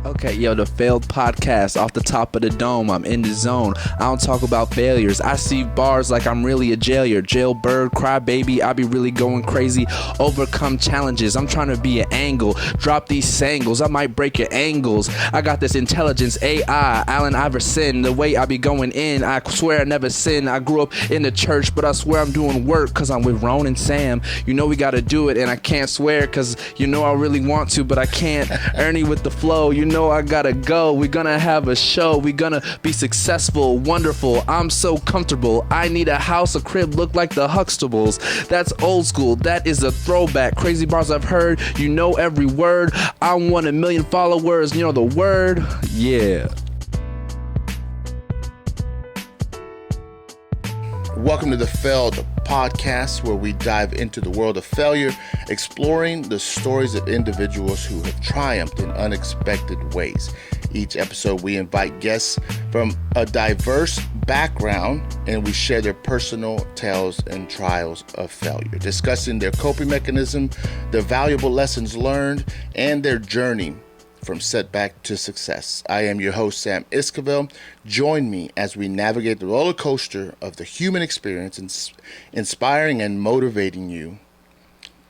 Okay, yo, the failed podcast off the top of the dome. I'm in the zone. I don't talk about failures. I see bars like I'm really a jailor. Jailbird, crybaby, I be really going crazy. Overcome challenges. I'm trying to be an angle. Drop these sangles. I might break your angles. I got this intelligence AI. Allen Iverson. The way I be going in, I swear I never sin. I grew up in the church, but I swear I'm doing work because I'm with Ron and Sam. You know we got to do it, and I can't swear because you know I really want to, but I can't. Ernie with the flow. You know I gotta go. We're gonna have a show. We're gonna be successful, wonderful. I'm so comfortable. I need a house, a crib, look like the Huxtables. That's old school. That is a throwback. Crazy bars I've heard. You know every word. I want 1 million followers. You know the word? Yeah. Welcome to the Failed Podcast, where we dive into the world of failure, exploring the stories of individuals who have triumphed in unexpected ways. Each episode, we invite guests from a diverse background, and we share their personal tales and trials of failure, discussing their coping mechanism, their valuable lessons learned, and their journey from setback to success. I am your host, Sam Esquivel. Join me as we navigate the roller coaster of the human experience, inspiring and motivating you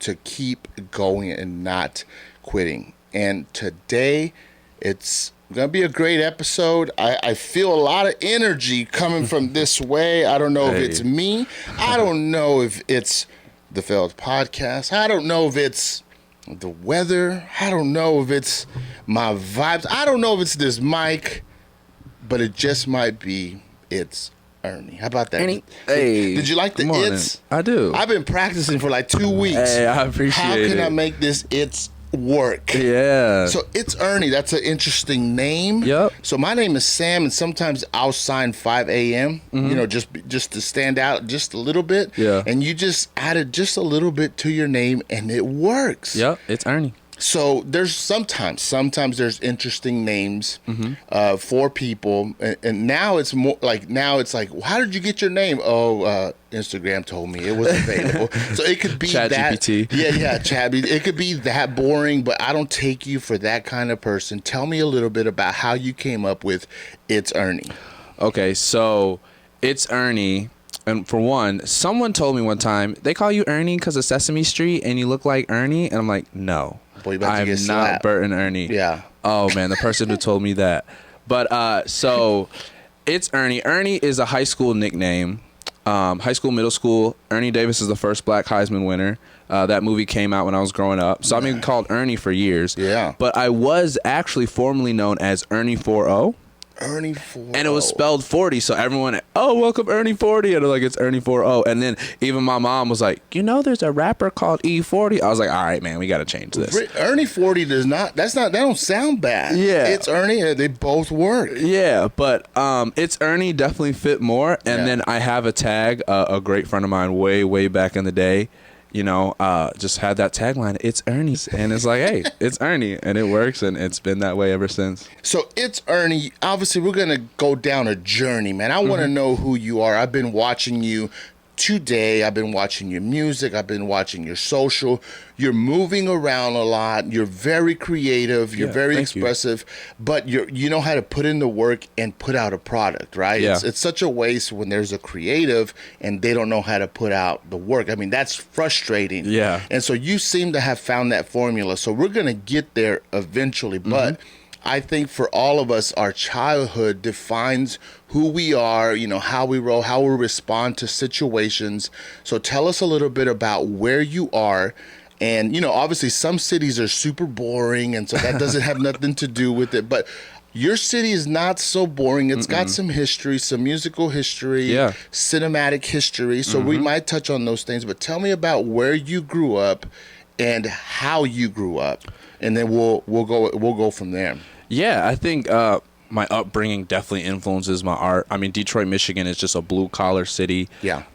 to keep going and not quitting. And today, it's going to be a great episode. I feel a lot of energy coming from this way. I don't know if it's me. I don't know if it's the Failed Podcast. I don't know if it's the weather. I don't know if it's my vibes. I don't know if it's this mic, but it just might be It's Ernie. How about that? Ernie. Hey. Did you like the It's? I do. I've been practicing for like 2 weeks. Hey, I appreciate it. How can I make this It's work? Yeah. So It's Ernie. That's an interesting name. Yep. So my name is Sam, and sometimes I'll sign 5 a.m. You know, just to stand out just a little bit. Yeah. And you just added just a little bit to your name, and it works. Yep. It's Ernie. So there's sometimes there's interesting names for people, and now it's more like well, how did you get your name? Oh, Instagram told me it was available. So it could be Chat that. GPT. Yeah, Chat. It could be that boring, but I don't take you for that kind of person. Tell me a little bit about how you came up with It's Ernie. Okay, so It's Ernie. And for one, someone told me one time, they call you Ernie because of Sesame Street and you look like Ernie. And I'm like, no, Boy, I'm not Bert and Ernie. Yeah. Oh, man, the person who told me that. But so It's Ernie. Ernie is a high school nickname. High school, middle school. Ernie Davis is the first Black Heisman winner. That movie came out when I was growing up. So I've been called Ernie for years. Yeah. But I was actually formerly known as Ernie 4-0. Ernie 4-0. And it was spelled 40, so everyone, oh, welcome Ernie 40, and they're like, it's Ernie 4-0. And then even my mom was like, you know, there's a rapper called E40. I was like, all right, man, we got to change this. Ernie 40 that don't sound bad. Yeah. It's Ernie, they both work. Yeah, but It's Ernie definitely fit more. And then I have a tag, a great friend of mine way back in the day, you know, just had that tagline, It's Ernie's. And it's like, hey, it's Ernie. And it works. And it's been that way ever since. So It's Ernie. Obviously, we're going to go down a journey, man. I want to know who you are. I've been watching you today. I've been watching your music. I've been watching your social. You're moving around a lot. You're very creative. You're very expressive. But you know how to put in the work and put out a product, right? Yeah. It's such a waste when there's a creative and they don't know how to put out the work. I mean, that's frustrating. Yeah. And so you seem to have found that formula. So we're going to get there eventually. But I think for all of us, our childhood defines who we are, you know, how we roll, how we respond to situations. So tell us a little bit about where you are. And, you know, obviously some cities are super boring, and so that doesn't have nothing to do with it. But your city is not so boring. It's got some history, some musical history, cinematic history. So we might touch on those things. But tell me about where you grew up and how you grew up, and then we'll go from there. Yeah, I think my upbringing definitely influences my art. I mean, Detroit, Michigan is just a blue-collar city. Yeah.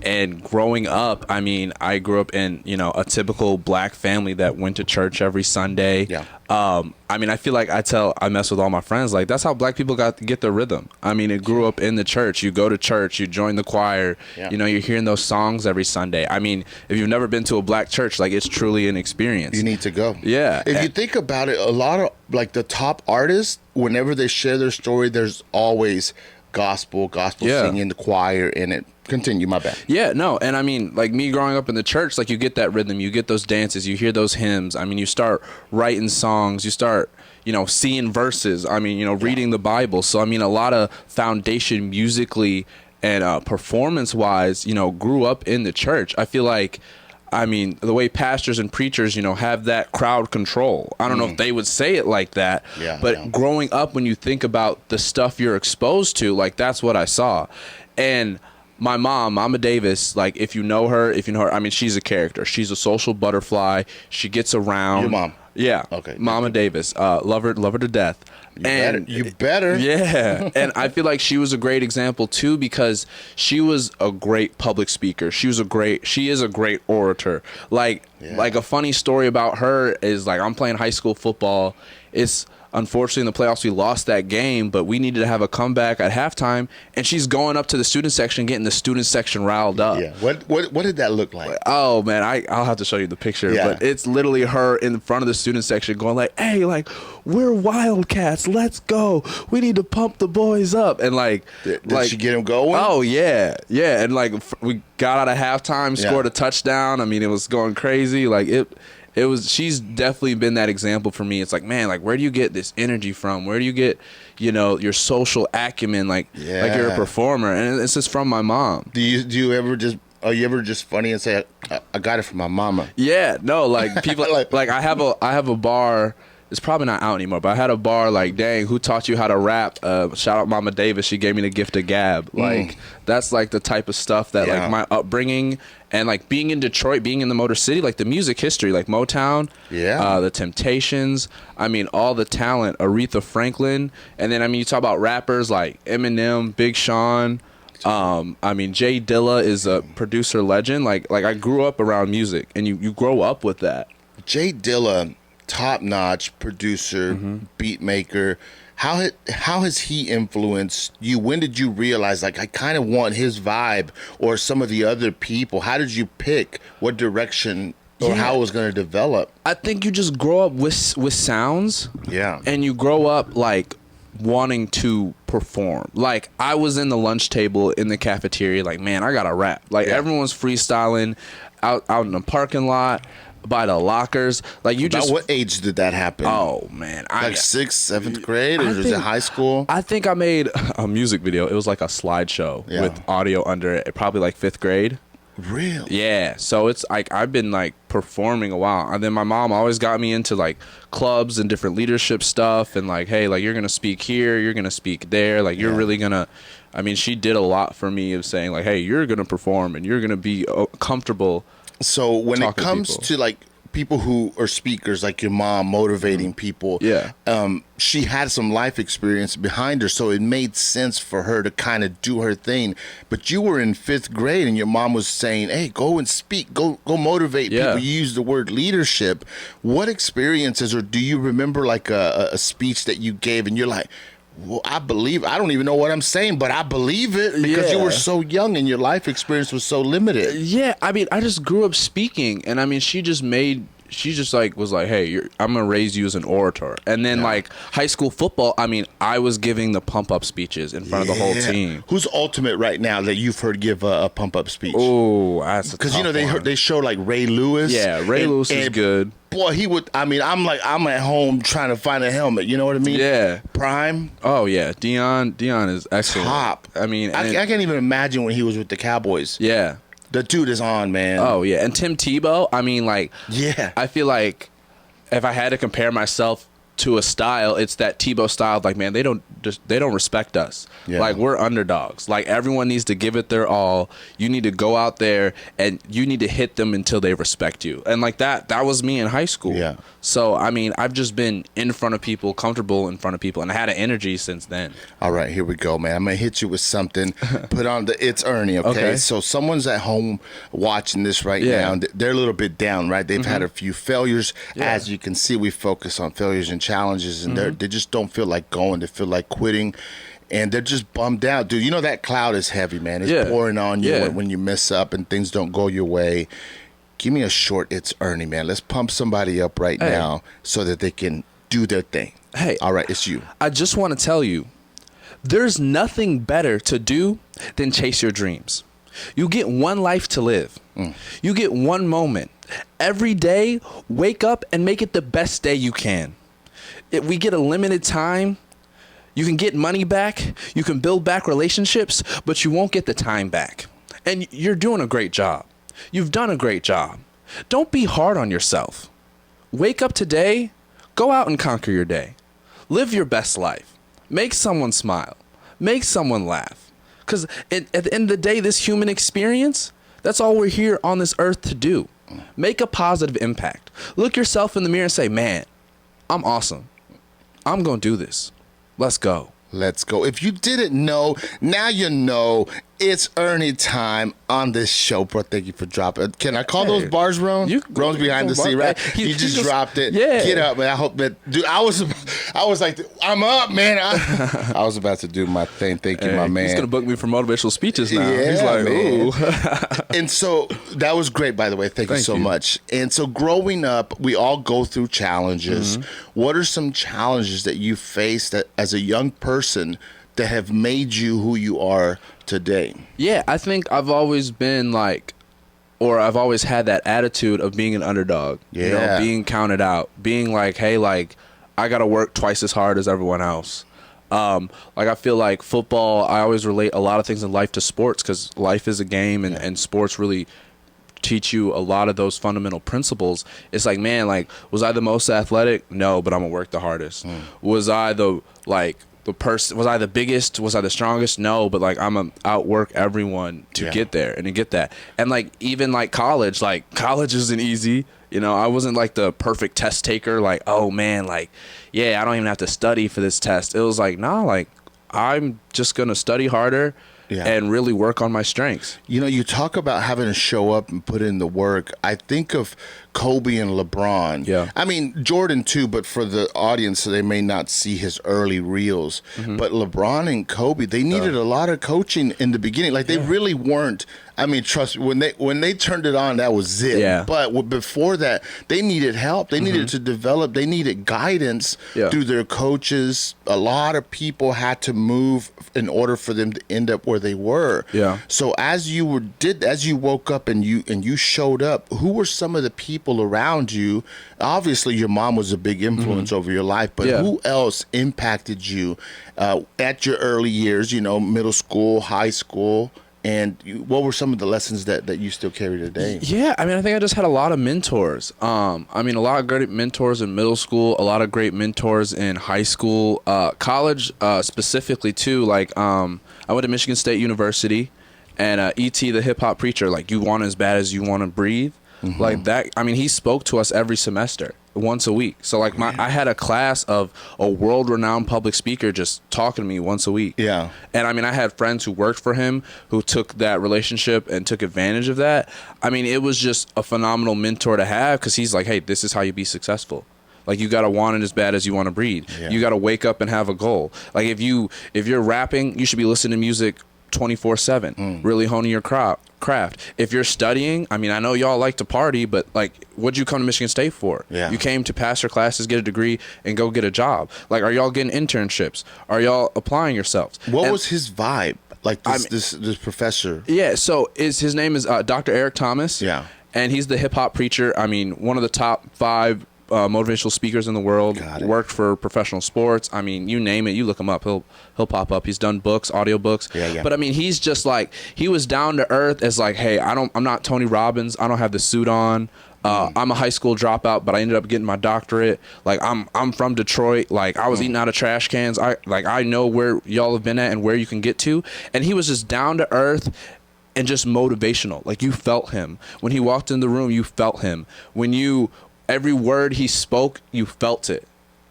And growing up, I mean, I grew up in, you know, a typical black family that went to church every Sunday. Yeah. I mean, I feel like I mess with all my friends, like, that's how black people get their rhythm. I mean, it grew up in the church. You go to church, you join the choir, you know, you're hearing those songs every Sunday. I mean, if you've never been to a black church, like, it's truly an experience. You need to go. Yeah. If you think about it, a lot of like the top artists, whenever they share their story, there's always gospel singing, the choir in it. Continue, my bad. Yeah, no, and I mean, like me growing up in the church, like you get that rhythm, you get those dances, you hear those hymns. I mean, you start writing songs, you start, seeing verses. I mean, reading the Bible. So I mean, a lot of foundation musically and performance-wise, grew up in the church. I feel like, I mean, the way pastors and preachers, have that crowd control. I don't know if they would say it like that, but growing up, when you think about the stuff you're exposed to, like that's what I saw. And my mom, Mama Davis, like if you know her, I mean, she's a character. She's a social butterfly. She gets around. Your mom? Yeah. Okay. Mama Davis, love her to death. You better. Yeah. And I feel like she was a great example too, because she was a great public speaker. She is a great orator. Like a funny story about her is, like, I'm playing high school football. It's unfortunately in the playoffs we lost that game, but we needed to have a comeback at halftime, and she's going up to the student section, getting the student section riled up. Yeah. What did that look like? Oh man, I'll have to show you the picture, but it's literally her in front of the student section going like, "Hey, like, we're Wildcats, let's go. We need to pump the boys up." And like, did she get him going? Oh yeah, and like we got out of halftime, scored a touchdown. I mean, it was going crazy. Like it was. She's definitely been that example for me. It's like, man, like, where do you get this energy from? Where do you get, your social acumen? Like you're a performer, and it's just from my mom. Do you ever just? Are you ever just funny and say, I got it from my mama? Yeah, no, like people like I have a bar. It's probably not out anymore, but I had a bar like, dang, who taught you how to rap? Shout out Mama Davis. She gave me the gift of gab. Like, that's like the type of stuff that like my upbringing and like being in Detroit, being in the Motor City, like the music history, like Motown, the Temptations. I mean, all the talent, Aretha Franklin. And then, I mean, you talk about rappers like Eminem, Big Sean. I mean, Jay Dilla is a producer legend. Like I grew up around music, and you grow up with that. Jay Dilla, top-notch producer, beat maker. How has he influenced you? When did you realize, like, I kind of want his vibe, or some of the other people? How did you pick what direction or how it was going to develop? I think you just grow up with sounds. Yeah. And you grow up, like, wanting to perform. Like, I was in the lunch table in the cafeteria, like, man, I gotta rap. Like, everyone's freestyling out in the parking lot, by the lockers. Like, you just... About what age did that happen? Oh, man. Like 6th, 7th grade? Or was it high school? I think I made a music video. It was like a slideshow with audio under it, probably like 5th grade. Really? Yeah. So it's like I've been like performing a while. And then my mom always got me into like clubs and different leadership stuff, and like, hey, like, you're going to speak here, you're going to speak there. Like, you're really going to... I mean, she did a lot for me of saying like, hey, you're going to perform and you're going to be comfortable. So when it comes to like people who are speakers, like your mom, motivating people, she had some life experience behind her, so it made sense for her to kind of do her thing. But you were in 5th grade, and your mom was saying, "Hey, go and speak, go motivate people." You used the word leadership. What experiences, or do you remember like a speech that you gave, and you're like, well, I don't even know what I'm saying, but I believe it, because you were so young and your life experience was so limited. Yeah, I mean, I just grew up speaking, and I mean, she just like was like, hey, I'm gonna raise you as an orator. And then like high school football, I mean, I was giving the pump up speeches in front of the whole team. Who's ultimate right now that you've heard give a pump up speech? Oh, that's because they show like Ray Lewis. Yeah, Ray Lewis is good. Boy, he would. I mean, I'm at home trying to find a helmet. You know what I mean? Yeah. Prime. Oh yeah, Dion is excellent. Top. I mean, I can't even imagine when he was with the Cowboys. Yeah. The dude is on, man. Oh yeah, and Tim Tebow. I mean, like, I feel like if I had to compare myself to a style, it's that Tebow style. Like, man, they don't respect us. Like, we're underdogs. Like, everyone needs to give it their all. You need to go out there and you need to hit them until they respect you. And like that was me in high school. Yeah. So I mean, I've just been in front of people, comfortable in front of people, and I had an energy since then. All right, here we go, man. I'm gonna hit you with something. Put on the It's Ernie, okay? So someone's at home watching this right now. They're a little bit down, right? They've had a few failures. As you can see, we focus on failures and challenges, and they just don't feel like going. They feel like quitting, and they're just bummed out. Dude, you know that cloud is heavy, man. It's pouring on you when you mess up and things don't go your way. Give me a short It's Ernie, man. Let's pump somebody up right now so that they can do their thing. Hey. All right, it's you. I just want to tell you, there's nothing better to do than chase your dreams. You get one life to live. You get one moment. Every day, wake up and make it the best day you can. We get a limited time. You can get money back. You can build back relationships, but you won't get the time back. And you're doing a great job. You've done a great job. Don't be hard on yourself. Wake up today. Go out and conquer your day. Live your best life. Make someone smile. Make someone laugh. Because at the end of the day, this human experience, that's all we're here on this earth to do. Make a positive impact. Look yourself in the mirror and say, man, I'm awesome. I'm going to do this. Let's go. Let's go. If you didn't know, now you know. It's Ernie time on this show, bro. Thank you for dropping. Can I call those bars, Ron? Ron's behind the scene, right? He just dropped it. Yeah. Get up, man. I hope that, dude. I was like, I'm up, man. I was about to do my thing. Thank you, my man. He's gonna book me for motivational speeches now. Yeah, he's like, man. ooh. And so that was great, by the way. Thank you so much. And so growing up, we all go through challenges. What are some challenges that you faced as a young person that have made you who you are today? Yeah, I think I've always been like, or I've always had that attitude of being an underdog. Yeah. You know, being counted out, being like, hey, like, I got to work twice as hard as everyone else. Like, I feel like football, I always relate a lot of things in life to sports because life is a game and sports really teach you a lot of those fundamental principles. It's like, man, like, was I the most athletic? No, but I'm gonna work the hardest. Was I the person, was I the biggest, was I the strongest? No, but like I'm gonna outwork everyone to get there and to get that. And like even like college isn't easy. You know, I wasn't like the perfect test taker, like, oh man, like, yeah, I don't even have to study for this test. It was like, nah, like I'm just gonna study harder and really work on my strengths. You know, you talk about having to show up and put in the work. I think of Kobe and LeBron. Yeah. I mean, Jordan too, but for the audience, they may not see his early reels. But LeBron and Kobe, they needed a lot of coaching in the beginning. Like they really weren't. I mean, trust me, when they turned it on, that was it. Yeah. But before that, they needed help. They needed to develop. They needed guidance through their coaches. A lot of people had to move in order for them to end up where they were. Yeah. So as you woke up and you showed up, who were some of the people around you? Obviously, your mom was a big influence over your life, but who else impacted you at your early years? You know, middle school, high school. And what were some of the lessons that you still carry today? Yeah, I mean, I think I just had a lot of mentors. I mean, a lot of great mentors in middle school, a lot of great mentors in high school, college specifically too. Like, I went to Michigan State University, and E.T. the hip hop preacher, like, you want as bad as you want to breathe, like that. I mean, he spoke to us every semester, once a week. So like I had a class of a world-renowned public speaker just talking to me once a week. Yeah. And I mean, I had friends who worked for him who took that relationship and took advantage of that. I mean, it was just a phenomenal mentor to have because he's like, hey, this is how you be successful. Like, you got to want it as bad as you want to breathe. Yeah. You got to wake up and have a goal. Like, if you're rapping, you should be listening to music 24/7, really honing your craft. If you're studying, I mean, I know y'all like to party, but like, what'd you come to Michigan State for? Yeah. You came to pass your classes, get a degree, and go get a job. Like, are y'all getting internships? Are y'all applying yourselves? What was his vibe? Like this professor? Yeah, so his name is Dr. Eric Thomas. Yeah. And he's the hip hop preacher. I mean, one of the top 5 motivational speakers in the world. Worked for professional sports. I mean, you name it, you look him up, he'll pop up. He's done books, audiobooks. Yeah. But I mean, he's just like, he was down to earth as like, hey, I'm not Tony Robbins. I don't have the suit on. I'm a high school dropout, but I ended up getting my doctorate. Like, I'm from Detroit. Like, I was eating out of trash cans. I know where y'all have been at and where you can get to. And he was just down to earth and just motivational. Like, you felt him when he walked in the room. You felt him every word he spoke, you felt it.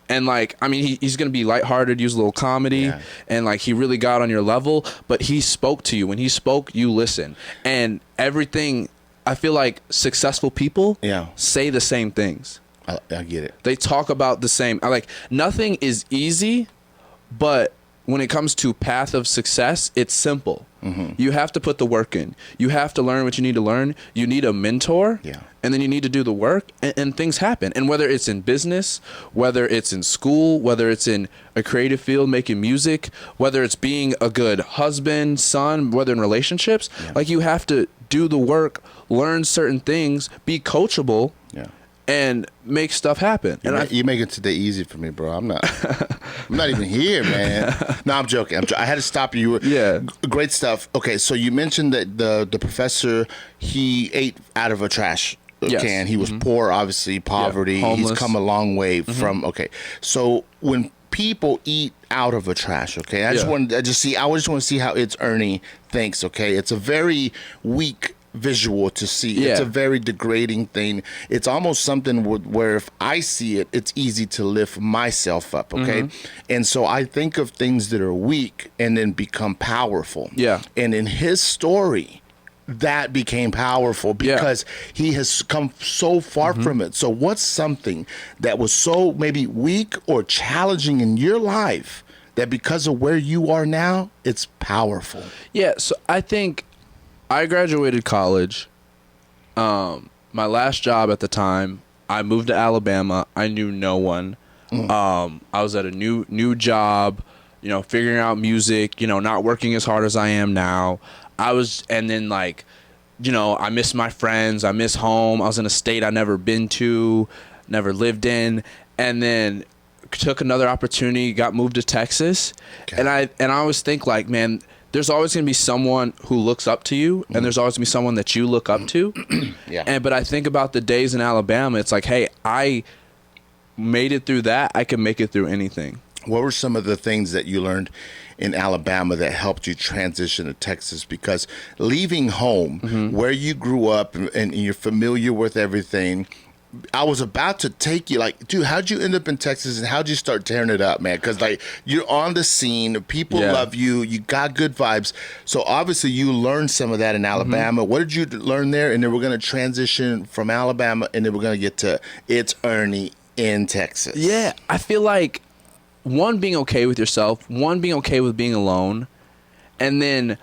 And like, I mean, he's going to be lighthearted, use a little comedy, and like, he really got on your level, but he spoke to you. When he spoke, you listen. And everything, I feel like successful people say the same things. I get it. They talk about the same. Like, nothing is easy, but when it comes to path of success, it's simple. You have to put the work in. You have to learn what you need to learn. You need a mentor. Yeah. And then you need to do the work, and things happen. And whether it's in business, whether it's in school, whether it's in a creative field making music, whether it's being a good husband, son, whether in relationships, like you have to do the work, learn certain things, be coachable, and make stuff happen. You make it today easy for me, bro. I'm not even here, man. No, I'm joking. I had to stop you. Great stuff. Okay, so you mentioned that the professor, he ate out of a trash can. He was poor, obviously, poverty. He's come a long way from. Okay, so when people eat out of a trash, okay, I just want to see how ItsErnie thinks. Okay, it's a very weak visual to see. It's a very degrading thing. It's almost something where if I see it, it's easy to lift myself up. Okay, and so I think of things that are weak and then become powerful. And in his story, that became powerful because he has come so far from it. So what's something that was so maybe weak or challenging in your life that because of where you are now, it's powerful? So I think I graduated college. My last job at the time, I moved to Alabama. I knew no one. I was at a new job, figuring out music, not working as hard as I am now. And then I miss my friends. I miss home. I was in a state I never been to, never lived in, and then took another opportunity, got moved to Texas. And I always think man, there's always going to be someone who looks up to you, and there's always going to be someone that you look up to. But I think about the days in Alabama, it's hey, I made it through that. I can make it through anything. What were some of the things that you learned in Alabama that helped you transition to Texas? Because leaving home, where you grew up and you're familiar with everything, I was about to take you dude, how'd you end up in Texas and how'd you start tearing it up, man? Because you're on the scene, people love you, you got good vibes. So obviously you learned some of that in Alabama. What did you learn there? And then we're going to transition from Alabama, and then we're going to get to ItsErnie in Texas. I feel one, being okay with yourself, one, being okay with being alone, and then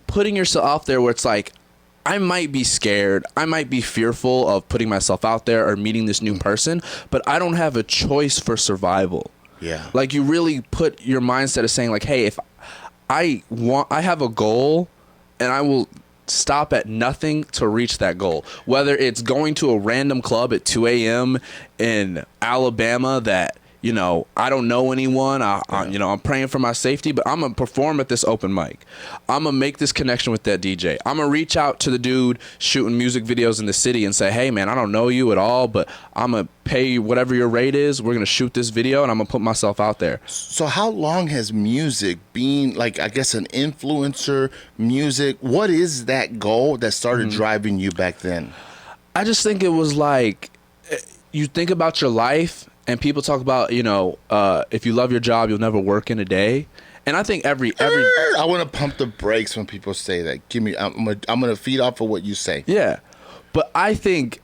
putting yourself out there where it's I might be scared, I might be fearful of putting myself out there or meeting this new person, but I don't have a choice for survival. You really put your mindset of saying hey, if I have a goal, and I will stop at nothing to reach that goal. Whether it's going to a random club at 2 a.m. in Alabama that I don't know anyone. I'm praying for my safety, but I'm going to perform at this open mic. I'm going to make this connection with that DJ. I'm going to reach out to the dude shooting music videos in the city and say, hey, man, I don't know you at all, but I'm going to pay you whatever your rate is. We're going to shoot this video, and I'm going to put myself out there. So how long has music been, I guess, an influencer music? What is that goal that started driving you back then? I just think it was you think about your life, and people talk about, if you love your job, you'll never work in a day. And I think every I want to pump the brakes when people say that. I'm gonna feed off of what you say. But I think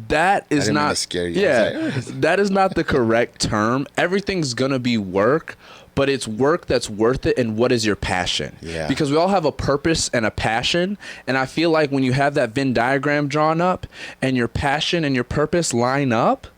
that is not scare you. That is not the correct term. Everything's gonna be work, but it's work that's worth it. And what is your passion? Because we all have a purpose and a passion, and I feel when you have that Venn diagram drawn up and your passion and your purpose line up,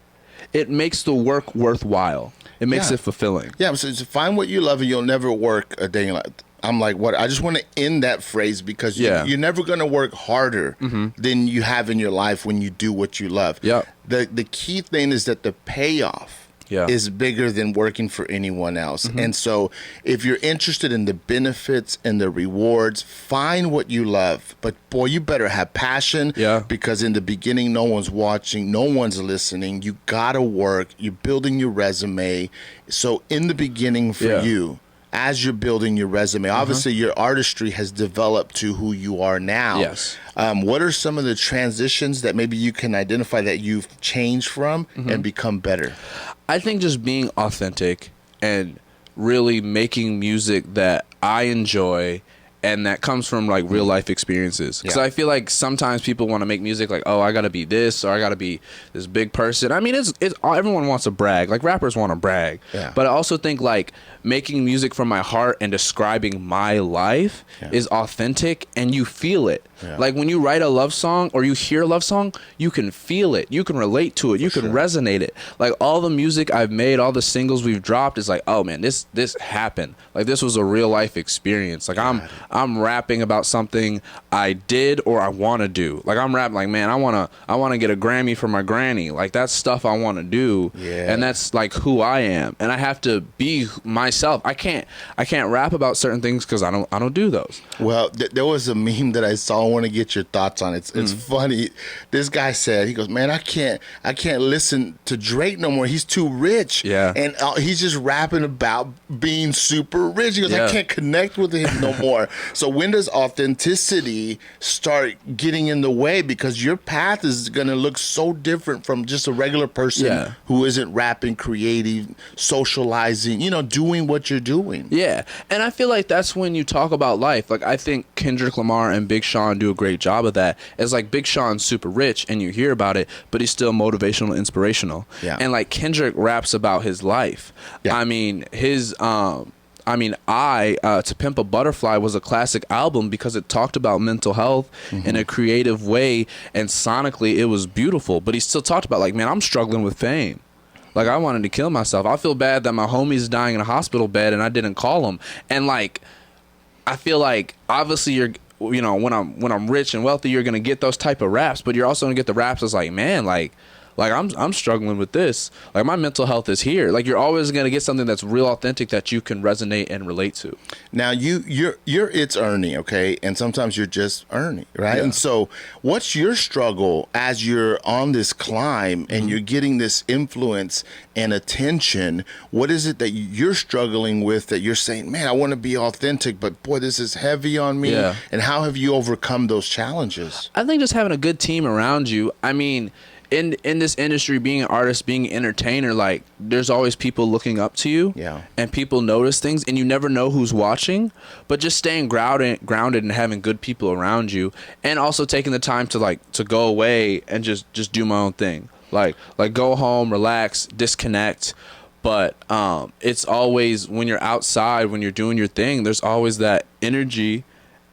it makes the work worthwhile. It makes it fulfilling. So find what you love and you'll never work a day in life. I'm what? I just want to end that phrase because you're never going to work harder than you have in your life when you do what you love. The key thing is that the payoff is bigger than working for anyone else. And so if you're interested in the benefits and the rewards, find what you love. But boy, you better have passion because in the beginning, no one's watching, no one's listening. You got to work. You're building your resume. So in the beginning for you, as you're building your resume, obviously your artistry has developed to who you are now. What are some of the transitions that maybe you can identify that you've changed from and become better? I think just being authentic and really making music that I enjoy and that comes from real life experiences. Because I feel sometimes people want to make music I got to be this or I got to be this big person. I mean, it's everyone wants to brag. Rappers want to brag. But I also think making music from my heart and describing my life is authentic, and you feel it. Like when you write a love song or you hear a love song, you can feel it, you can relate to it, you can resonate it. Like all the music I've made, all the singles we've dropped is like, oh man, this happened. Like this was a real life experience. Like I'm rapping about something I did or I want to do. Like I'm rapping like, man, I want to get a Grammy for my granny. Like that's stuff I want to do. And that's like who I am, and I have to be myself. I can't rap about certain things because I don't do those. Well, there was a meme that I saw. I want to get your thoughts on it. It's funny. This guy said, he goes, man, I can't listen to Drake no more. He's too rich. And he's just rapping about being super rich. He goes, I can't connect with him no more. So when does authenticity start getting in the way? Because your path is going to look so different from just a regular person who isn't rapping, creative, socializing, doing what you're doing. Yeah. And I feel like that's when you talk about life. Like I think Kendrick Lamar and Big Sean do a great job of that. It's like Big Sean's super rich and you hear about it, but he's still motivational, inspirational. And like Kendrick raps about his life. I mean, his To Pimp a Butterfly was a classic album because it talked about mental health in a creative way, and sonically it was beautiful, but he still talked about like, man, I'm struggling with fame. Like I wanted to kill myself. I feel bad that my homie's dying in a hospital bed and I didn't call him. And like I feel like obviously you're when I'm rich and wealthy, you're gonna get those type of raps, but you're also gonna get the raps that's like, man, like I'm struggling with this. Like my mental health is here. Like you're always gonna get something that's real authentic that you can resonate and relate to. Now you're It's Ernie, okay, and sometimes you're just Ernie, right? And so, what's your struggle as you're on this climb and you're getting this influence and attention? What is it that you're struggling with that you're saying, man, I want to be authentic, but boy, this is heavy on me? And how have you overcome those challenges? I think just having a good team around you. I mean, in this industry, being an artist, being an entertainer, like there's always people looking up to you, and people notice things, and you never know who's watching. But just staying grounded and having good people around you, and also taking the time to go away and just do my own thing, like go home, relax, disconnect. But it's always when you're outside, when you're doing your thing, there's always that energy.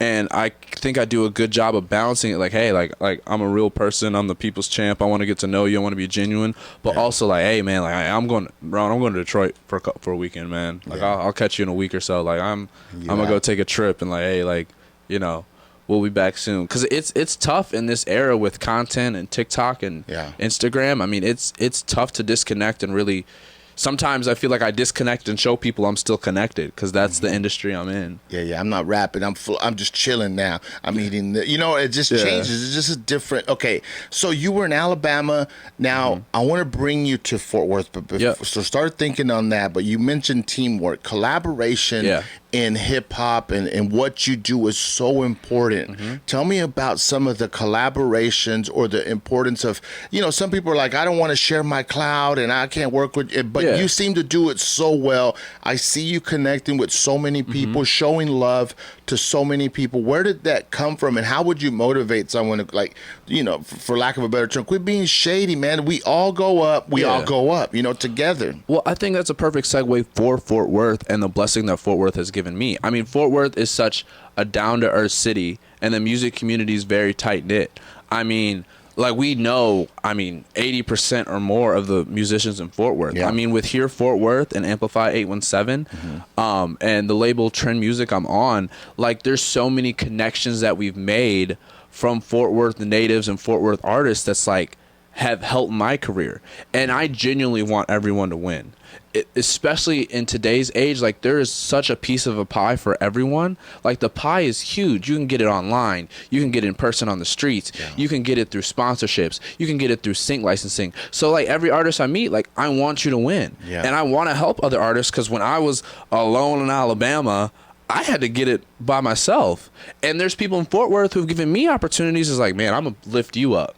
And I think I do a good job of balancing it. Like, hey, like I'm a real person. I'm the people's champ. I want to get to know you. I want to be genuine. But also, like, hey, man, like I'm going to Detroit for a weekend, man. Like, I'll catch you in a week or so. Like, I'm gonna go take a trip and like, hey, like, we'll be back soon. Because it's tough in this era with content and TikTok and Instagram. I mean, it's tough to disconnect and really. Sometimes I feel like I disconnect and show people I'm still connected because that's the industry I'm in. I'm not rapping. I'm just chilling now. I'm eating. It just changes. It's just a different. Okay, so you were in Alabama. Now I want to bring you to Fort Worth, but so start thinking on that. But you mentioned teamwork, collaboration in hip hop, and what you do is so important. Tell me about some of the collaborations or the importance of. Some people are like, I don't want to share my cloud and I can't work with it, but you seem to do it so well. I see you connecting with so many people, showing love to so many people. Where did that come from, and how would you motivate someone to, like, for lack of a better term, quit being shady, man? We all go up. We all go up, together. Well, I think that's a perfect segue for Fort Worth and the blessing that Fort Worth has given me. I mean, Fort Worth is such a down-to-earth city, and the music community is very tight-knit. I mean, like we know, 80% or more of the musicians in Fort Worth. I mean, with Here Fort Worth and Amplify 817, and the label Trend Music I'm on, like there's so many connections that we've made from Fort Worth natives and Fort Worth artists that's like have helped my career. And I genuinely want everyone to win. Especially in today's age, like there is such a piece of a pie for everyone. Like the pie is huge. You can get it online, you can get it in person on the streets, you can get it through sponsorships, you can get it through sync licensing. So like every artist I meet, like I want you to win, and I want to help other artists, because when I was alone in Alabama, I had to get it by myself. And there's people in Fort Worth who've given me opportunities. It's like, man, I'm gonna lift you up.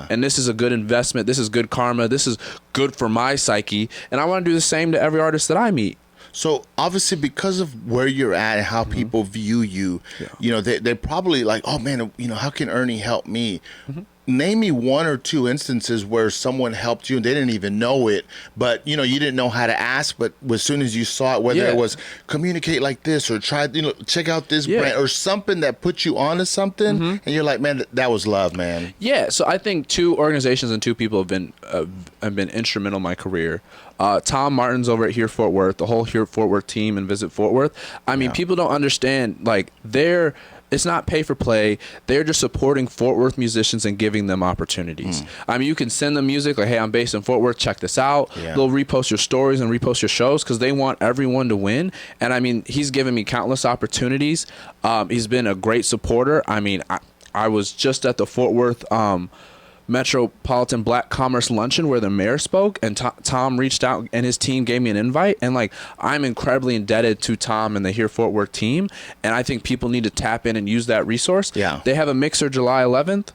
And this is a good investment. This is good karma. This is good for my psyche. And I want to do the same to every artist that I meet. So obviously, because of where you're at and how people view you, they're probably like, oh man, how can Ernie help me? name me one or two instances where someone helped you and they didn't even know it, but you didn't know how to ask, but as soon as you saw it, whether it was communicate like this or try, check out this brand or something that put you onto something, and you're like, man, that was love, man. Yeah, so I think 2 organizations and 2 people have been instrumental in my career. Tom Martin's over at Here Fort Worth, the whole Here Fort Worth team and Visit Fort Worth. I mean, people don't understand, like, it's not pay for play. They're just supporting Fort Worth musicians and giving them opportunities. I mean, you can send them music like, hey, I'm based in Fort Worth, check this out. They'll repost your stories and repost your shows because they want everyone to win. And I mean, he's given me countless opportunities. He's been a great supporter. I mean, I was just at the Fort Worth Metropolitan Black Commerce Luncheon where the mayor spoke, and Tom reached out and his team gave me an invite, and like, I'm incredibly indebted to Tom and the Here Fort Worth team, and I think people need to tap in and use that resource. They have a mixer July 11th.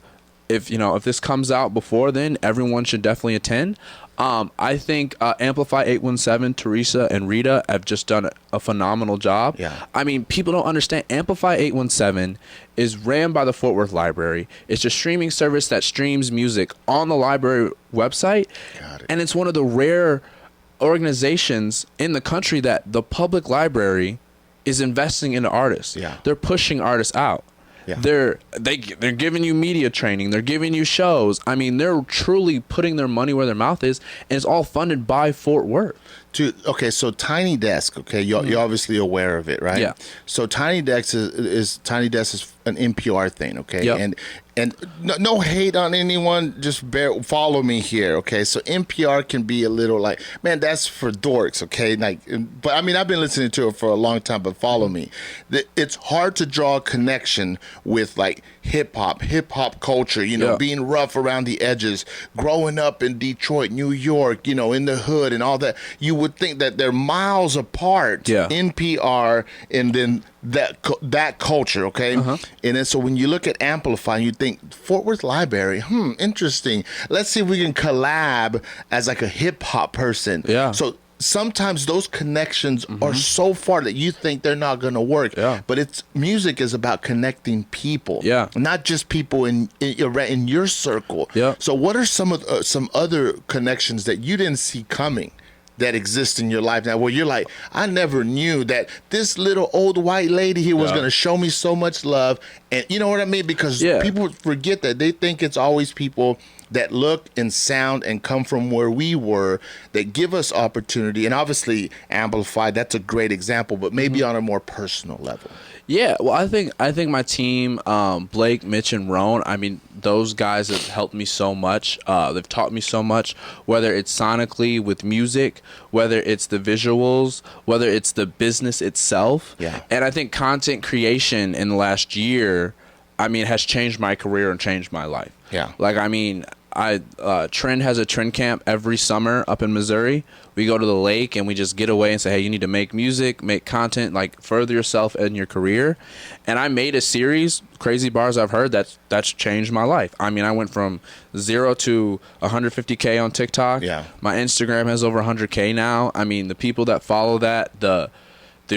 If this comes out before then, everyone should definitely attend. I think Amplify 817, Teresa and Rita have just done a phenomenal job. I mean, people don't understand. Amplify 817 is ran by the Fort Worth Library. It's a streaming service that streams music on the library website. And it's one of the rare organizations in the country that the public library is investing into artists. They're pushing artists out. They're giving you media training. They're giving you shows. I mean, they're truly putting their money where their mouth is, and it's all funded by Fort Worth. Okay, so Tiny Desk. Okay, you're obviously aware of it, right? So Tiny Desk is an NPR thing. Okay, and no hate on anyone. Just follow me here. Okay, so NPR can be a little like, man, that's for dorks. Okay, like, but I mean, I've been listening to it for a long time. But follow me. It's hard to draw a connection with like hip hop culture. Being rough around the edges, growing up in Detroit, New York. In the hood and all that. You would think that they're miles apart. NPR and then that culture, okay? And then so when you look at Amplify, you think Fort Worth Library, interesting. Let's see if we can collab as like a hip hop person. So sometimes those connections are so far that you think they're not going to work. But music is about connecting people. Not just people in your circle. So what are some other connections that you didn't see coming that exist in your life now, where you're like, I never knew that this little old white lady here was going to show me so much love? And you know what I mean? Because people forget that. They think it's always people that look and sound and come from where we were that give us opportunity. And obviously Amplify, that's a great example, but maybe on a more personal level. Well, I think my team, Blake, Mitch, and Roan, I mean, those guys have helped me so much. They've taught me so much, whether it's sonically with music, whether it's the visuals, whether it's the business itself. And I think content creation in the last year, I mean, has changed my career and changed my life. Like, I mean, Trend has a Trend camp every summer up in Missouri. We go to the lake and we just get away and say, hey, you need to make music, make content, like further yourself in your career. And I made a series, Crazy Bars I've Heard, that's changed my life. I mean, I went from 0 to 150K on TikTok. My Instagram has over 100K now. I mean, the people that follow that, the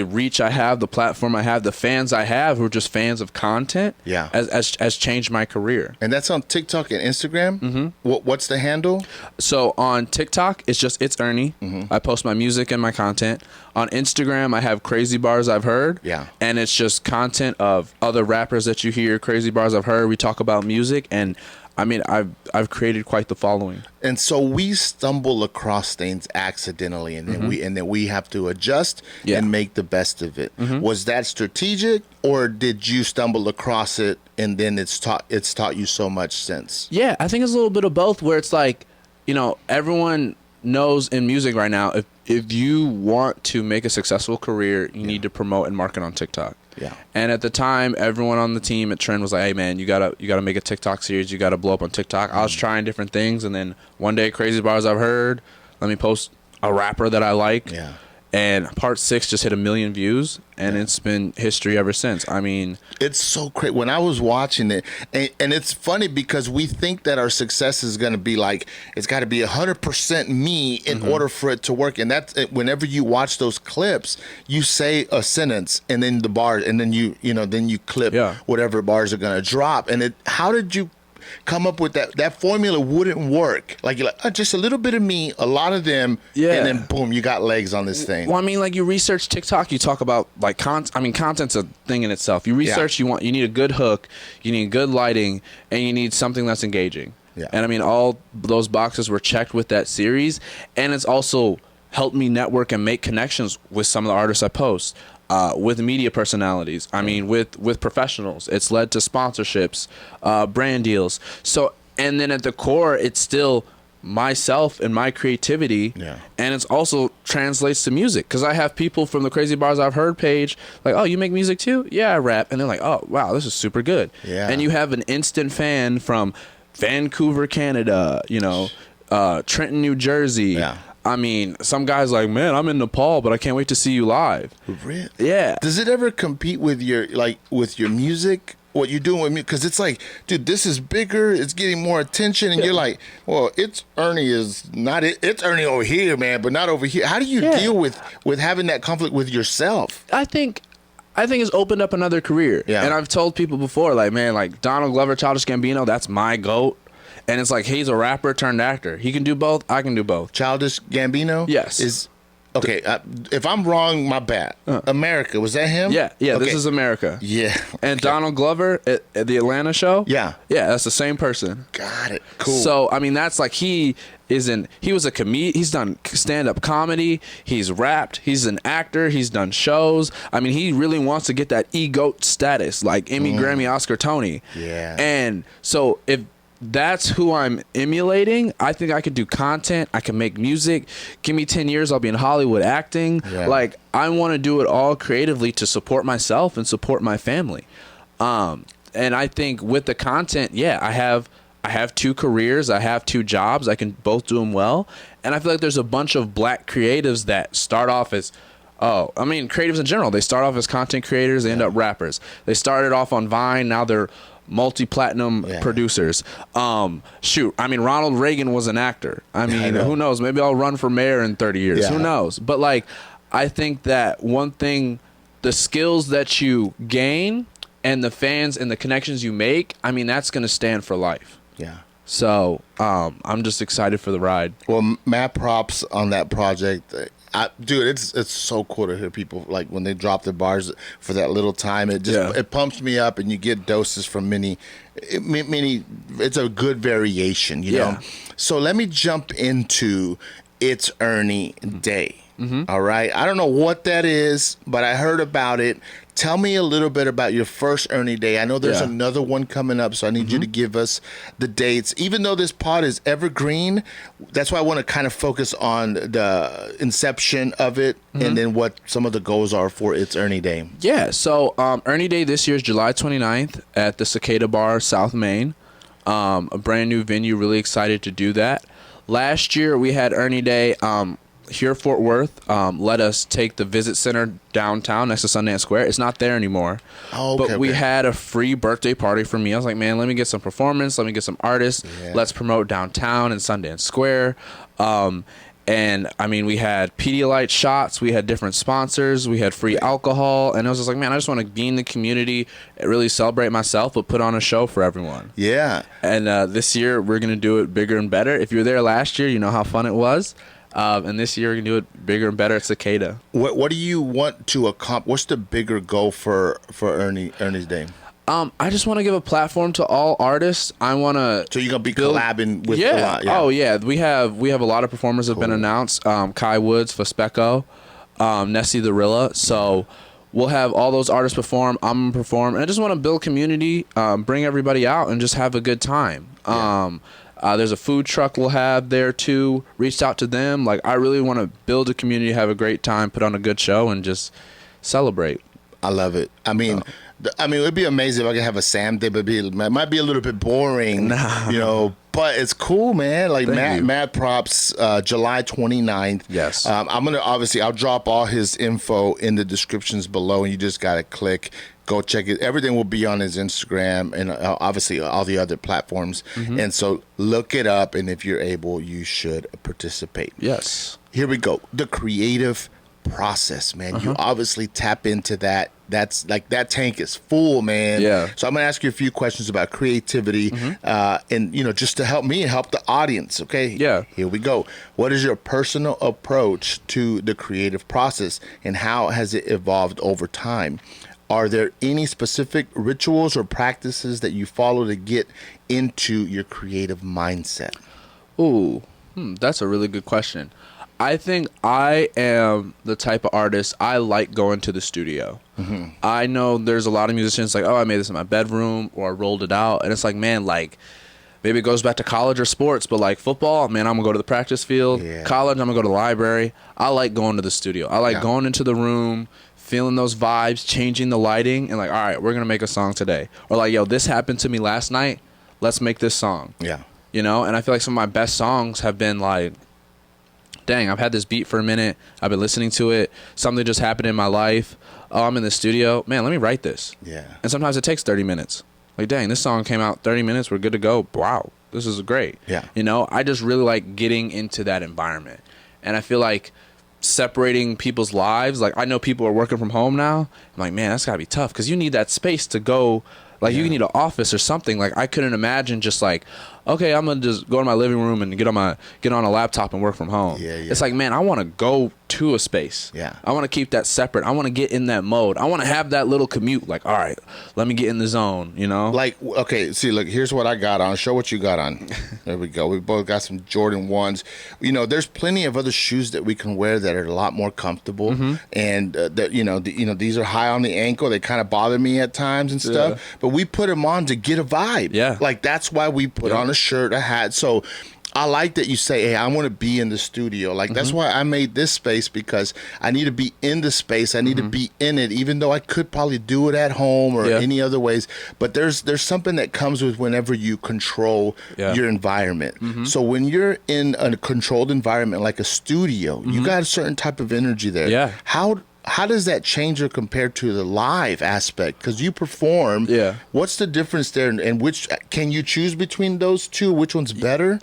reach I have, the platform I have, the fans I have who are just fans of content has changed my career. And that's on TikTok and Instagram? What's the handle? So on TikTok, it's just ItsErnie. I post my music and my content. On Instagram, I have Crazy Bars I've Heard. And it's just content of other rappers that you hear, Crazy Bars I've Heard. We talk about music, and I mean, I've created quite the following. And so we stumble across things accidentally, and then we have to adjust and make the best of it. Was that strategic, or did you stumble across it and then it's taught you so much since? I think it's a little bit of both, where it's like, everyone knows in music right now, if you want to make a successful career, you need to promote and market on TikTok. And at the time, everyone on the team at Trend was like, hey man, you gotta make a TikTok series, you gotta blow up on TikTok. I was trying different things, and then one day, Crazy Bars I've Heard, let me post a rapper that I like. And part 6 just hit 1 million views, and it's been history ever since. I mean, it's so crazy. When I was watching it, and it's funny because we think that our success is going to be like, it's got to be 100% me in order for it to work. And that's whenever you watch those clips, you say a sentence and then the bar, and then you clip whatever bars are going to drop. And how did you come up with that formula wouldn't work. Like you're like, just a little bit of me, a lot of them, and then boom, you got legs on this thing. Well, I mean, like you research TikTok, you talk about like content's a thing in itself. You research, you need a good hook, you need good lighting, and you need something that's engaging. Yeah. And I mean, all those boxes were checked with that series, and it's also helped me network and make connections with some of the artists I post. With media personalities, I mean, with professionals. It's led to sponsorships, brand deals. So, and then at the core, it's still myself and my creativity. Yeah. And it's also translates to music. Because I have people from the Crazy Bars I've Heard page, like, oh, you make music too? Yeah, I rap. And they're like, oh, wow, this is super good. Yeah. And you have an instant fan from Vancouver, Canada, Trenton, New Jersey. Yeah. I mean, some guys like, man, I'm in Nepal, but I can't wait to see you live. Really? Yeah. Does it ever compete with your music? What you're doing with me? Because it's like, dude, this is bigger. It's getting more attention, and you're like, well, it's Ernie is not it. It's Ernie over here, man, but not over here. How do you deal with having that conflict with yourself? I think it's opened up another career. Yeah. And I've told people before, like, man, like Donald Glover, Childish Gambino, that's my GOAT. And it's like, he's a rapper turned actor. He can do both. I can do both. Childish Gambino? Yes. Is okay. If I'm wrong, my bad. America, was that him? Yeah. Okay. This is America. Yeah. And Donald Glover at the Atlanta show? Yeah. Yeah, that's the same person. Got it. Cool. So, I mean, that's like he was a comedian. He's done stand-up comedy. He's rapped. He's an actor. He's done shows. I mean, he really wants to get that EGOT status, like Emmy, Grammy, Oscar, Tony. Yeah. And so if that's who I'm emulating, I think I could do content. I can make music. Give me 10 years, I'll be in Hollywood acting. Yeah. Like, I want to do it all creatively to support myself and support my family. And I think with the content, I have 2 careers. I have 2 jobs. I can both do them well. And I feel like there's a bunch of black creatives that start off as, creatives in general. They start off as content creators. They end up rappers. They started off on Vine. Now they're multi-platinum producers. Ronald Reagan was an actor. I mean, who knows? Maybe I'll run for mayor in 30 years. Who knows? But like, I think that one thing, the skills that you gain and the fans and the connections you make, I mean, that's going to stand for life. Yeah. So I'm just excited for the ride. Well, mad props on that project. Dude, it's so cool to hear people like when they drop their bars for that little time. It just it pumps me up, and you get doses from many. It's a good variation, you know. So let me jump into It's Ernie Day. Mm-hmm. All right, I don't know what that is, but I heard about it. Tell me a little bit about your first Ernie Day. I know there's another one coming up, so I need you to give us the dates. Even though this pod is evergreen, that's why I want to kind of focus on the inception of it and then what some of the goals are for It's Ernie Day. Yeah, so Ernie Day this year is July 29th at the Cicada Bar, South Main. A brand new venue, really excited to do that. Last year we had Ernie Day here, Fort Worth, let us take the Visit Center downtown next to Sundance Square. It's not there anymore. Oh, okay, but we had a free birthday party for me. I was like, man, let me get some performance. Let me get some artists. Yeah. Let's promote downtown and Sundance Square. And I mean, we had Pedialyte shots. We had different sponsors. We had free alcohol. And I was just like, man, I just want to be in the community, really celebrate myself, but put on a show for everyone. Yeah. And this year, we're going to do it bigger and better. If you were there last year, you know how fun it was. And this year, we're going to do it bigger and better at Cicada. What do you want to accomplish? What's the bigger goal for Ernie's Day? I just want to give a platform to all artists. I want to. So you're gonna be collabing with a lot. Yeah. Oh yeah, we have a lot of performers have been announced. Kai Woods, Fospecco, Nessie the Rilla. So we'll have all those artists perform. I'm gonna perform, and I just want to build community, bring everybody out, and just have a good time. Yeah. There's a food truck we'll have there too. Reached out to them. Like, I really want to build a community, have a great time, put on a good show, and just celebrate. I love it. I mean, it'd be amazing if I could have a Sam Day, but it might be a little bit boring, you know. But it's cool, man. Like, mad props. July 29th. Yes. I'll drop all his info in the descriptions below, and you just gotta click. Go check it. Everything will be on his Instagram and obviously all the other platforms. Mm-hmm. And so look it up, and if you're able, you should participate. Yes. Here we go. The creative process, man. You obviously tap into that. That's like that tank is full, man. Yeah. So I'm gonna ask you a few questions about creativity, and just to help me and help the audience. Okay. Yeah. Here we go. What is your personal approach to the creative process, and how has it evolved over time? Are there any specific rituals or practices that you follow to get into your creative mindset? Ooh, that's a really good question. I think I am the type of artist, I like going to the studio. I know there's a lot of musicians like, oh, I made this in my bedroom, or I rolled it out. And it's like, man, like, maybe it goes back to college or sports, but like football, man, I'm going to go to the practice field. Yeah. College, I'm going to go to the library. I like going to the studio. I like going into the room, feeling those vibes, changing the lighting, and like, all right, we're going to make a song today. Or like, yo, this happened to me last night. Let's make this song. Yeah. And I feel like some of my best songs have been like, dang, I've had this beat for a minute. I've been listening to it. Something just happened in my life. Oh, I'm in the studio. Man, let me write this. Yeah. And sometimes it takes 30 minutes. Like, dang, this song came out 30 minutes. We're good to go. Wow, this is great. Yeah. I just really like getting into that environment. And I feel like separating people's lives. Like, I know people are working from home now. I'm like, man, that's got to be tough because you need that space to go. Like, you need an office or something. Like, I couldn't imagine just like, okay, I'm going to just go to my living room and get on a laptop and work from home. Yeah. It's like, man, I want to go to a space. Yeah. I want to keep that separate. I want to get in that mode. I want to have that little commute. Like, all right, let me get in the zone, Like, okay, see, look, here's what I got on. Show what you got on. There we go. We both got some Jordan 1s. There's plenty of other shoes that we can wear that are a lot more comfortable. And, that these are high on the ankle. They kind of bother me at times and stuff. Yeah. But we put them on to get a vibe. Yeah. Like, that's why we put on a shirt, a hat. So I like that you say, hey, I want to be in the studio. Like, that's why I made this space, because I need to be in the space. I need to be in it, even though I could probably do it at home or any other ways. But there's something that comes with whenever you control your environment. So when you're in a controlled environment like a studio, you got a certain type of energy there. Yeah. How does that change or compare to the live aspect? Because you perform. Yeah. What's the difference there, and which can you choose between those two? Which one's better?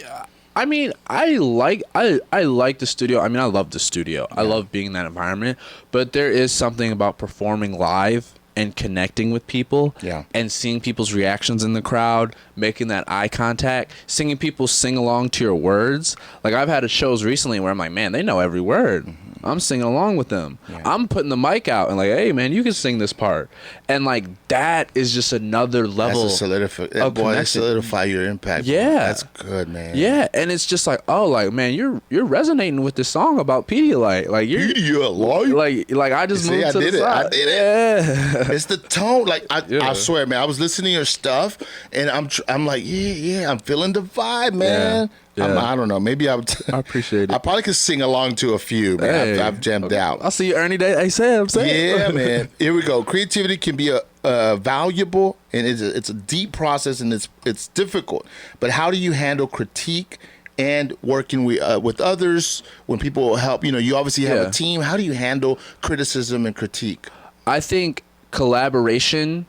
I mean, I like the studio. I mean, I love the studio. I love being in that environment. But there is something about performing live and connecting with people and seeing people's reactions in the crowd, making that eye contact, singing people sing along to your words. Like, I've had shows recently where I'm like, man, they know every word. I'm singing along with them. I'm putting the mic out and like, hey, man, you can sing this part. And like, that is just another level. That's that solidify your impact. Yeah. That's good, man. Yeah. And it's just like, oh, like, man, you're resonating with this song about Pedialyte. Like, you're Pedialyte? Like I just moved to the side. I did it. Yeah. It's the tone. Like, I swear, man, I was listening to your stuff and I'm like, yeah, I'm feeling the vibe, man. Yeah. I don't know. Maybe I appreciate it. I probably could sing along to a few, man. Hey, I've jammed out. I'll see you, Ernie. I'm saying. Yeah, man. Here we go. Creativity can be valuable, and it's a deep process, and it's difficult. But how do you handle critique and working with others when people help? You obviously have a team. How do you handle criticism and critique? I think collaboration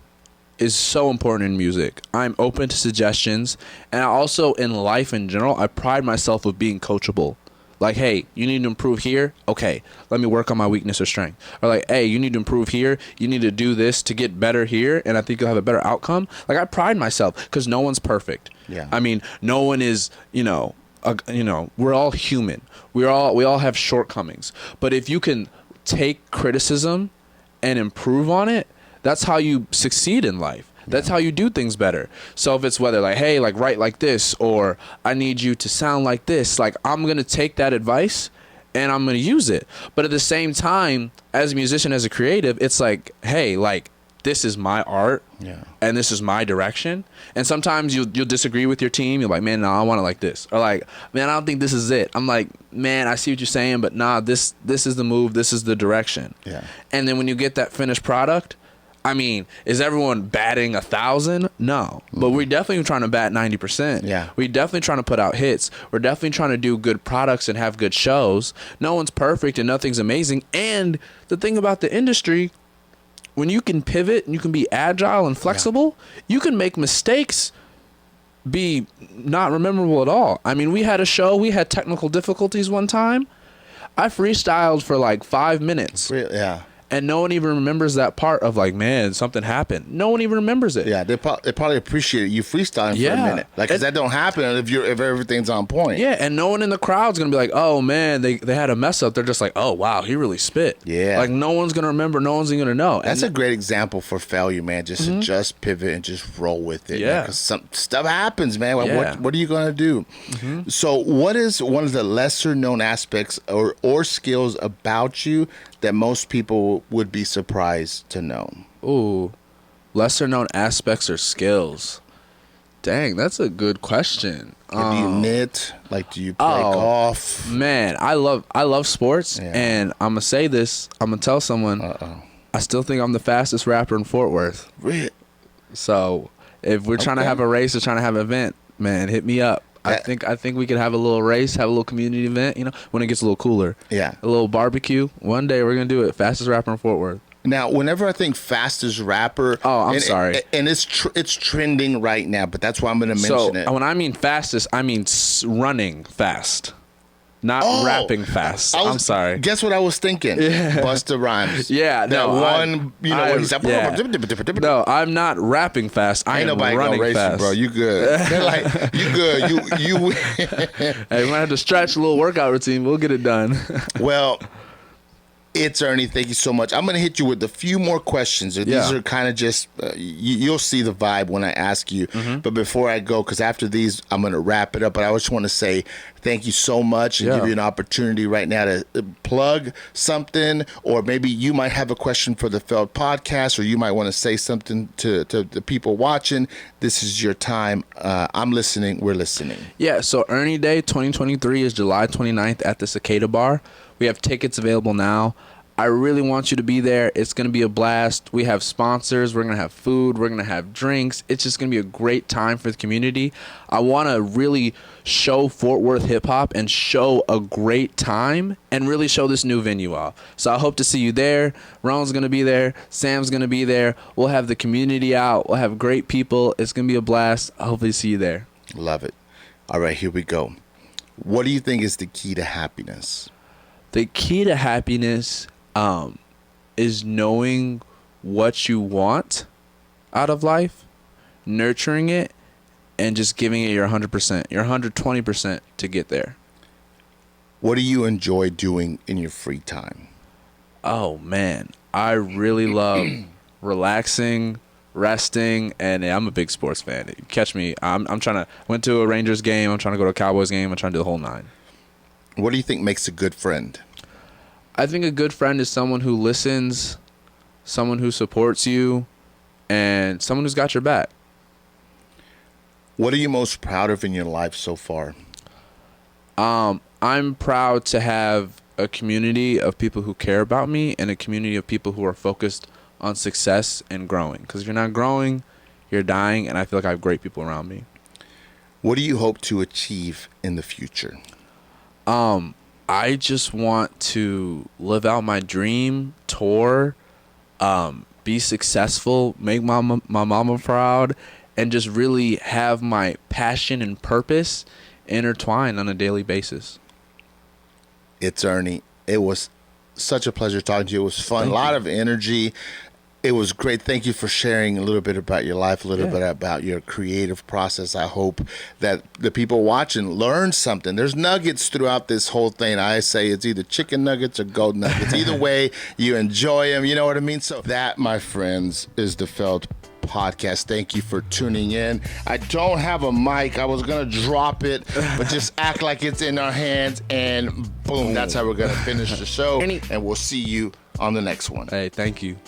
is so important in music. I'm open to suggestions, and I also, in life in general, I pride myself with being coachable. Like, hey, you need to improve here. Okay, let me work on my weakness or strength. Or like, hey, you need to improve here. You need to do this to get better here, and I think you'll have a better outcome. Like, I pride myself because no one's perfect. Yeah. I mean, no one is. We're all human. We all have shortcomings. But if you can take criticism and improve on it, that's how you succeed in life. That's how you do things better. So if it's whether like, hey, like write like this, or I need you to sound like this, like I'm going to take that advice and I'm going to use it. But at the same time, as a musician, as a creative, it's like, hey, like this is my art and this is my direction. And sometimes you'll disagree with your team. You're like, man, no, I want it like this. Or like, man, I don't think this is it. I'm like, man, I see what you're saying, but nah, this is the move. This is the direction. Yeah. And then when you get that finished product, I mean, is everyone batting 1,000? No. But we're definitely trying to bat 90%. Yeah. We're definitely trying to put out hits. We're definitely trying to do good products and have good shows. No one's perfect and nothing's amazing. And the thing about the industry, when you can pivot and you can be agile and flexible, you can make mistakes be not memorable at all. I mean, we had a show, we had technical difficulties one time. I freestyled for like 5 minutes. Yeah. And no one even remembers that part of like, man, something happened. No one even remembers it. Yeah, they probably appreciate you freestyling for a minute. Like, 'cause that don't happen if everything's on point. Yeah, and no one in the crowd's gonna be like, oh man, they had a mess up. They're just like, oh wow, he really spit. Yeah. Like no one's gonna remember, no one's gonna know. That's a great example for failure, man. Just pivot and just roll with it. Yeah. Because some stuff happens, man. Like, Yeah. what are you gonna do? So what is one of the lesser known aspects or skills about you that most people would be surprised to know? Ooh, lesser known aspects or skills. Dang, that's a good question. Do you knit? Like, do you play golf? Man, I love sports, and I'm gonna say this. I'm gonna tell someone. I still think I'm the fastest rapper in Fort Worth. Really? So if we're trying to have a race or trying to have an event, man, hit me up. I think we could have a little race, have a little community event, when it gets a little cooler. Yeah. A little barbecue. One day we're going to do it. Fastest rapper in Fort Worth. Now, whenever I think fastest rapper... Oh, I'm sorry. And it's trending right now, but that's why I'm going to mention it. So when I mean fastest, I mean running fast. Not rapping fast. I'm sorry. Guess what I was thinking? Busta Rhymes. Yeah, that one, where he's like, No, I'm not rapping fast. I am running fast. Bro, you good. They're like, you good. You Hey, we might have to stretch a little workout routine. We'll get it done. Well, it's Ernie. Thank you so much. I'm going to hit you with a few more questions. These are kind of just, you'll see the vibe when I ask you. But before I go, because after these, I'm going to wrap it up. But I just want to say thank you so much and give you an opportunity right now to plug something. Or maybe you might have a question for the Failed Podcast, or you might want to say something to the people watching. This is your time. I'm listening. We're listening. Yeah, so Ernie Day 2023 is July 29th at the Cicada Bar. We have tickets available now. I really want you to be there. It's going to be a blast. We have sponsors. We're going to have food. We're going to have drinks. It's just going to be a great time for the community. I want to really show Fort Worth hip-hop and show a great time and really show this new venue off. So I hope to see you there. Ron's going to be there. Sam's going to be there. We'll have the community out. We'll have great people. It's going to be a blast. I hope to see you there. Love it. All right, here we go. What do you think is the key to happiness? The key to happiness is knowing what you want out of life, nurturing it, and just giving it your 100%, your 120% to get there. What do you enjoy doing in your free time? Oh, man. I really love relaxing, resting, and I'm a big sports fan. You catch me. Went to a Rangers game. I'm trying to go to a Cowboys game. I'm trying to do the whole nine. What do you think makes a good friend? I think a good friend is someone who listens, someone who supports you, and someone who's got your back. What are you most proud of in your life so far? I'm proud to have a community of people who care about me and a community of people who are focused on success and growing. Because if you're not growing, you're dying, and I feel like I have great people around me. What do you hope to achieve in the future? I just want to live out my dream, tour, be successful, make my mama proud, and just really have my passion and purpose intertwined on a daily basis. It's Ernie. It was such a pleasure talking to you. It was fun. A lot of energy. It was great. Thank you for sharing a little bit about your life, a little bit about your creative process. I hope that the people watching learn something. There's nuggets throughout this whole thing. I say it's either chicken nuggets or gold nuggets. Either way, you enjoy them. You know what I mean? So that, my friends, is the Failed Podcast. Thank you for tuning in. I don't have a mic. I was going to drop it, but just act like it's in our hands, and boom, that's how we're going to finish the show. And we'll see you on the next one. Hey, thank you.